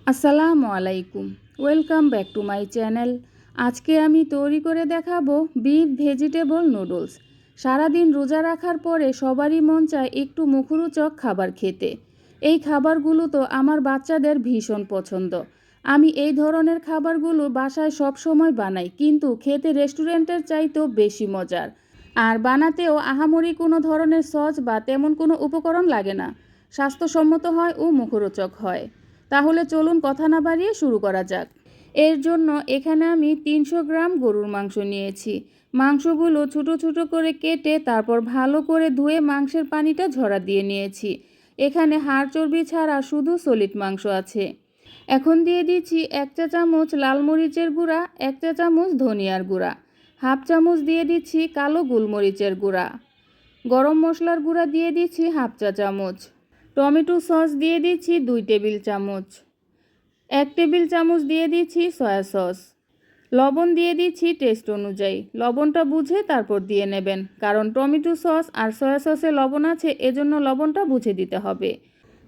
আসসালামু আলাইকুম। Welcome back to my channel. আজকে আমি তৈরি করে দেখাবো বিফ ভেজিটেবল নুডলস। সারাদিন রোজা রাখার পরে সবারই মন চায় একটু মুখরোচক খাবার খেতে। এই খাবারগুলো তো আমার বাচ্চাদের ভীষণ পছন্দ। আমি এই ধরনের খাবারগুলো বাসায় সব সময় বানাই, কিন্তু খেতে রেস্টুরেন্টের চাইতেও বেশি মজার। আর বানাতেও আহামরি কোনো ধরনের সস বা তেমন কোনো উপকরণ লাগে না। স্বাস্থ্যসম্মত হয় ও মুখরোচক হয়। তাহলে চলুন কথা না বাড়িয়ে শুরু করা যাক। এর জন্য এখানে আমি 300 গ্রাম গরুর মাংস নিয়েছি। মাংসগুলো ছোট ছোট করে কেটে তারপর ভালো করে ধুয়ে মাংসের পানিটা ঝরা দিয়ে নিয়েছি। এখানে হাড় চর্বি ছাড়া শুধু সলিড মাংস আছে। এখন দিয়ে দিচ্ছি 1 চা চামচ লাল মরিচের গুঁড়া, 1 চা চামচ ধনিয়ার গুঁড়া, হাফ চামচ দিয়ে দিচ্ছি কালো গোলমরিচের গুঁড়া, গরম মশলার গুঁড়া দিয়ে দিচ্ছি হাফ চা চামচ, টমেটো সস দিয়ে দিচ্ছি 2 টেবিল চামচ, 1 টেবিল চামচ দিয়ে দিচ্ছি সয়া সস, লবণ দিয়ে দিচ্ছি টেস্ট অনুযায়ী। লবণটা বুঝে তারপর দিয়ে নেবেন, কারণ টমেটো সস আর সয়া সসে লবণ আছে, এজন্য লবণটা বুঝে দিতে হবে।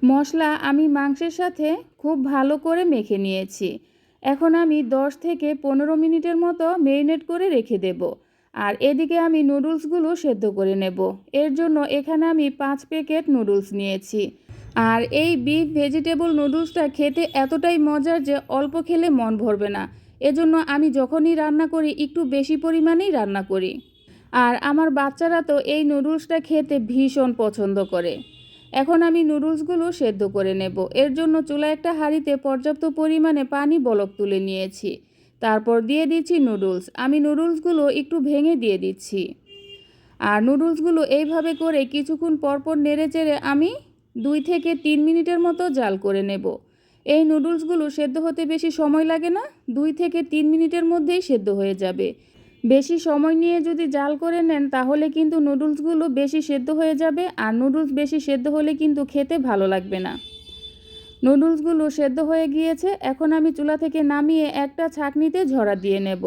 মশলা আমি মাংসের সাথে খুব ভালো করে মেখে নিয়েছি। এখন আমি 10 থেকে 15 মিনিটের মতো ম্যারিনেট করে রেখে দেব। আর এদিকে আমি নুডলসগুলো সেদ্ধ করে নেব। এর জন্য এখানে আমি 5 প্যাকেট নুডলস নিয়েছি। আর এই বিফ ভেজিটেবল নুডলসটা খেতে এতটাই মজার যে অল্প খেলে মন ভরবে না। এজন্য আমি যখনই রান্না করি একটু বেশি পরিমাণেই রান্না করি। আর আমার বাচ্চারা তো এই নুডলসটা খেতে ভীষণ পছন্দ করে। এখন আমি নুডলসগুলো সেদ্ধ করে নেব। এর জন্য চুলায় একটা হাঁড়িতে পর্যাপ্ত পরিমাণে পানি বলক তুলে নিয়েছি। তারপর দিয়ে দিচ্ছি নুডলস। আমি নুডলসগুলো একটু ভেঙে দিয়ে দিচ্ছি। আর নুডলসগুলো এইভাবে করে কিছুক্ষণ পরপর নেড়েচেড়ে আমি 2 থেকে 3 মিনিটের মতো জাল করে নেব। এই নুডলসগুলো সেদ্ধ হতে বেশি সময় লাগে না, 2 থেকে 3 মিনিটের মধ্যেই সেদ্ধ হয়ে যাবে। বেশি সময় নিয়ে যদি জাল করে নেন তাহলে কিন্তু নুডলসগুলো বেশি সেদ্ধ হয়ে যাবে, আর নুডলস বেশি সেদ্ধ হলে কিন্তু খেতে ভালো লাগবে না। নুডলসগুলো সেদ্ধ হয়ে গিয়েছে। এখন আমি চুলা থেকে নামিয়ে একটা ছাঁকনিতে ঝরা দিয়ে নেব।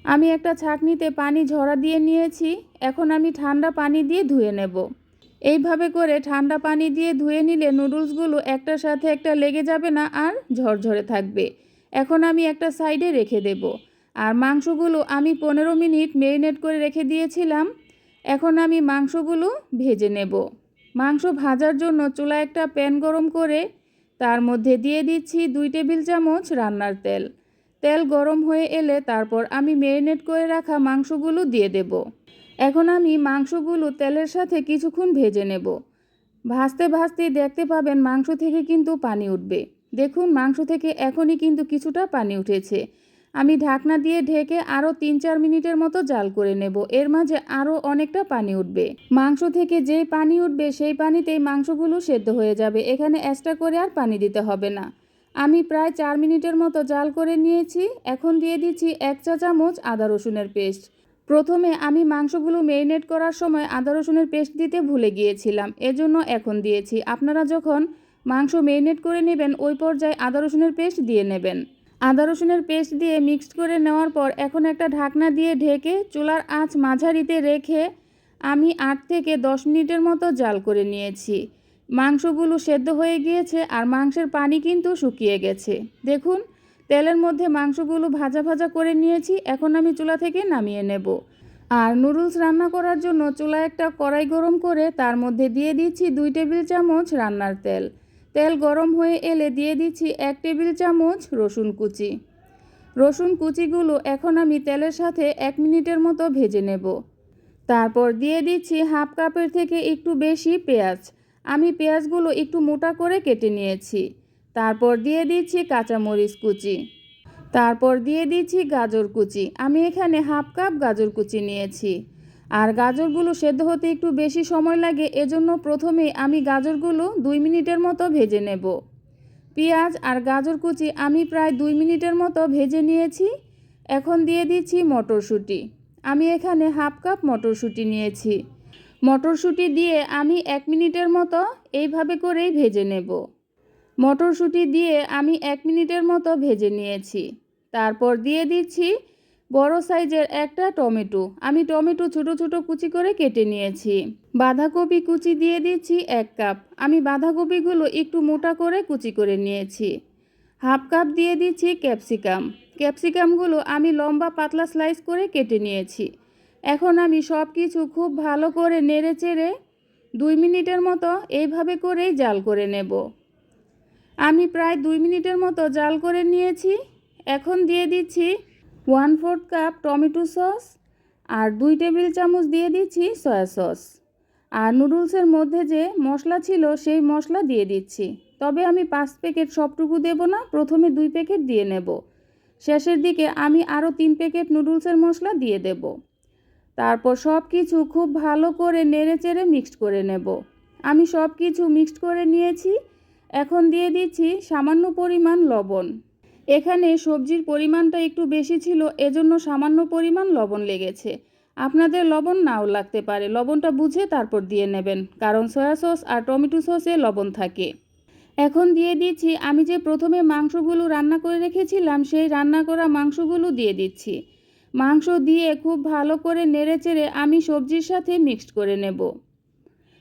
আমি একটা ছাঁকনিতে পানি ঝরা দিয়ে নিয়েছি। এখন আমি ঠান্ডা পানি দিয়ে ধুয়ে নেব। এইভাবে করে ঠান্ডা পানি দিয়ে ধুয়ে নিলে নুডলসগুলো একটার সাথে একটা লেগে যাবে না আর ঝরঝরে থাকবে। এখন আমি একটা সাইডে রেখে দেব। আর মাংসগুলো আমি 15 মিনিট ম্যারিনেট করে রেখে দিয়েছিলাম। এখন আমি মাংসগুলো ভেজে নেব। মাংস ভাজার জন্য চুলায় একটা প্যান গরম করে তার মধ্যে দিয়ে দিচ্ছি 2 টেবিল চামচ রান্নার তেল। তেল গরম হয়ে এলে তারপর আমি ম্যারিনেট করে রাখা মাংসগুলো দিয়ে দেব। এখন আমি মাংসগুলো তেলের সাথে কিছুক্ষণ ভেজে নেব। ভাজতে ভাজতে দেখতে পাবেন মাংস থেকে কিন্তু পানি উঠবে। দেখুন, মাংস থেকে এখনই কিন্তু কিছুটা পানি উঠেছে। আমি ঢাকনা দিয়ে ঢেকে আরও 3-4 মিনিটের মতো জাল করে নেব। এর মাঝে আরও অনেকটা পানি উঠবে। মাংস থেকে যেই পানি উঠবে সেই পানিতেই মাংসগুলো সেদ্ধ হয়ে যাবে। এখানে এক্সট্রা করে আর পানি দিতে হবে না। আমি প্রায় 4 মিনিটের মতো জাল করে নিয়েছি। এখন দিয়ে দিচ্ছি 1 চা চামচ আদা রসুনের পেস্ট। প্রথমে আমি মাংসগুলো ম্যারিনেট করার সময় আদা রসুনের পেস্ট দিতে ভুলে গিয়েছিলাম, এজন্য এখন দিয়েছি। আপনারা যখন মাংস ম্যারিনেট করে নেবেন ওই পর্যায়ে আদা রসুনের পেস্ট দিয়ে নেবেন। আদা রসুনের পেস্ট দিয়ে মিক্সড করে নেওয়ার পর এখন একটা ঢাকনা দিয়ে ঢেকে চুলার আঁচ মাঝারিতে রেখে আমি 8 থেকে 10 মিনিটের মতো জাল করে নিয়েছি। মাংসগুলো সেদ্ধ হয়ে গিয়েছে আর মাংসের পানি কিন্তু শুকিয়ে গেছে। দেখুন, তেলের মধ্যে মাংসগুলো ভাজা ভাজা করে নিয়েছি। এখন আমি চুলা থেকে নামিয়ে নেব। আর নুডলস রান্না করার জন্য চুলায় একটা কড়াই গরম করে তার মধ্যে দিয়ে দিচ্ছি 2 টেবিল চামচ রান্নার তেল। তেল গরম হয়ে এলে দিয়ে দিচ্ছি 1 টেবিল চামচ রসুন কুচি। রসুন কুচিগুলো এখন আমি তেলের সাথে 1 মিনিটের মতো ভেজে নেব। তারপর দিয়ে দিচ্ছি হাফ কাপের থেকে একটু বেশি পেঁয়াজ। আমি পেঁয়াজগুলো একটু মোটা করে কেটে নিয়েছি। তারপর দিয়ে দিচ্ছি কাঁচামরিচ কুচি। তারপর দিয়ে দিচ্ছি গাজর কুচি। আমি এখানে হাফ কাপ গাজর কুচি নিয়েছি। আর গাজরগুলো সেদ্ধ হতে একটু বেশি সময় লাগে, এজন্য প্রথমে আমি গাজরগুলো 2 মিনিটের মতো ভেজে নেব। পেঁয়াজ আর গাজর কুচি আমি প্রায় 2 মিনিটের মতো ভেজে নিয়েছি। এখন দিয়ে দিচ্ছি মটরশুঁটি। আমি এখানে হাফ কাপ মটরশুঁটি নিয়েছি। মটরশুঁটি দিয়ে আমি 1 মিনিটের মতো এইভাবে করেই ভেজে নেব। মটরশুঁটি দিয়ে আমি 1 মিনিটের মতো ভেজে নিয়েছি। তারপর দিয়ে দিচ্ছি বড় সাইজের একটা টমেটো, আমি টমেটো ছোট ছোট কুচি করে কেটে নিয়েছি। বাঁধাকপি কুচি দিয়ে দিচ্ছি 1 কাপ, আমি বাঁধাকপিগুলো একটু মোটা করে কুচি করে নিয়েছি। হাফ কাপ দিয়ে দিচ্ছি ক্যাপসিকাম, ক্যাপসিকামগুলো আমি লম্বা পাতলা স্লাইস করে কেটে নিয়েছি। এখন আমি সব কিছু খুব ভালো করে নেড়ে চেড়ে 2 মিনিটের মতো এইভাবে করেই জাল করে নেব। আমি প্রায় 2 মিনিটের মতো জাল করে নিয়েছি। এখন দিয়ে দিচ্ছি 1/4 কাপ টমেটো সস আর 2 টেবিল চামচ দিয়ে দিচ্ছি সয়া সস। আর নুডলসের মধ্যে যে মশলা ছিল সেই মশলা দিয়ে দিচ্ছি, তবে আমি 5 প্যাকেট সবটুকু দেব না, প্রথমে 2 প্যাকেট দিয়ে নেব। শেষের দিকে আমি আরও 3 প্যাকেট নুডলসের মশলা দিয়ে দেব। তারপর সব কিছু খুব ভালো করে নেড়ে চেড়ে মিক্সড করে নেব। আমি সব কিছু মিক্সড করে নিয়েছি। এখন দিয়ে দিচ্ছি সামান্য পরিমাণ লবণ। এখানে সবজির পরিমাণটা একটু বেশি ছিল, এজন্য সামান্য পরিমাণ লবণ লেগেছে। আপনাদের লবণ নাও লাগতে পারে, লবণটা বুঝে তারপর দিয়ে নেবেন, কারণ সয়া সস আর টমেটো সসে লবণ থাকে। এখন দিয়ে দিচ্ছি আমি যে প্রথমে মাংসগুলো রান্না করে রেখেছিলাম সেই রান্না করা মাংসগুলো দিয়ে দিচ্ছি। মাংস দিয়ে খুব ভালো করে নেড়েচেড়ে আমি সবজির সাথে মিক্সড করে নেব।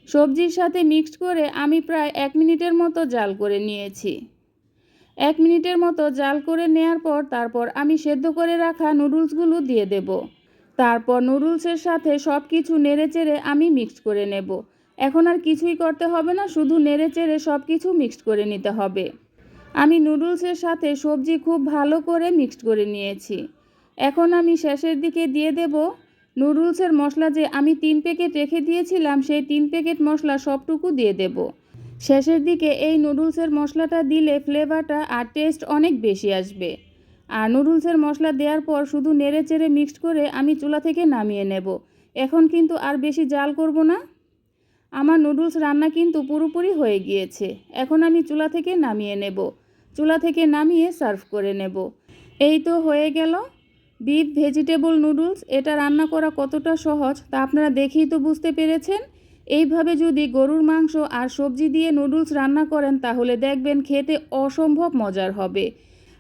সবজির সাথে মিক্সড করে আমি প্রায় 1 মিনিটের মতো জাল করে নিয়েছি। 1 মিনিটের মতো জাল করে নেওয়ার পর তারপর আমি সেদ্ধ করে রাখা নুডলসগুলো দিয়ে দেব। তারপর নুডলসের সাথে সব কিছু নেড়েচেড়ে আমি মিক্সড করে নেব। এখন আর কিছুই করতে হবে না, শুধু নেড়েচেড়ে সব কিছু মিক্সড করে নিতে হবে। আমি নুডলসের সাথে সবজি খুব ভালো করে মিক্সড করে নিয়েছি। এখন আমি শেষের দিকে দিয়ে দেব নুডলসের মশলা, যে আমি 3 প্যাকেট রেখে দিয়েছিলাম সেই 3 প্যাকেট মশলা সবটুকু দিয়ে দেব। শেষের দিকে এই নুডলসের মশলাটা দিলে ফ্লেভারটা আর টেস্ট অনেক বেশি আসবে। আর নুডলসের মশলা দেওয়ার পর শুধু নেড়ে চেড়ে মিক্সড করে আমি চুলা থেকে নামিয়ে নেব। এখন কিন্তু আর বেশি জাল করব না। আমার নুডলস রান্না কিন্তু পুরোপুরি হয়ে গিয়েছে। এখন আমি চুলা থেকে নামিয়ে নেব। চুলা থেকে নামিয়ে সার্ভ করে নেব। এই তো হয়ে গেল বিফ ভেজিটেবল নুডলস। এটা রান্না করা কতটা সহজ তা আপনারা দেখেই তো বুঝতে পেরেছেন। এইভাবে যদি গরুর মাংস আর সবজি দিয়ে নুডলস রান্না করেন তাহলে দেখবেন খেতে অসম্ভব মজার হবে।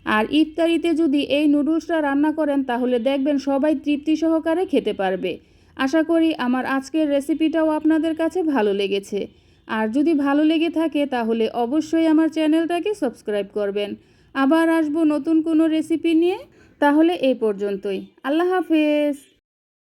আর ইফতারিতে যদি এই নুডলসটা রান্না করেন তাহলে দেখবেন সবাই তৃপ্তি সহকারে খেতে পারবে। আশা করি আমার আজকের রেসিপিটাও আপনাদের কাছে ভালো লেগেছে। আর যদি ভালো লেগে থাকে তাহলে অবশ্যই আমার চ্যানেলটাকে সাবস্ক্রাইব করবেন। আবার আসবো নতুন কোনো রেসিপি নিয়ে। তাহলে এই পর্যন্তই। আল্লাহ হাফেজ।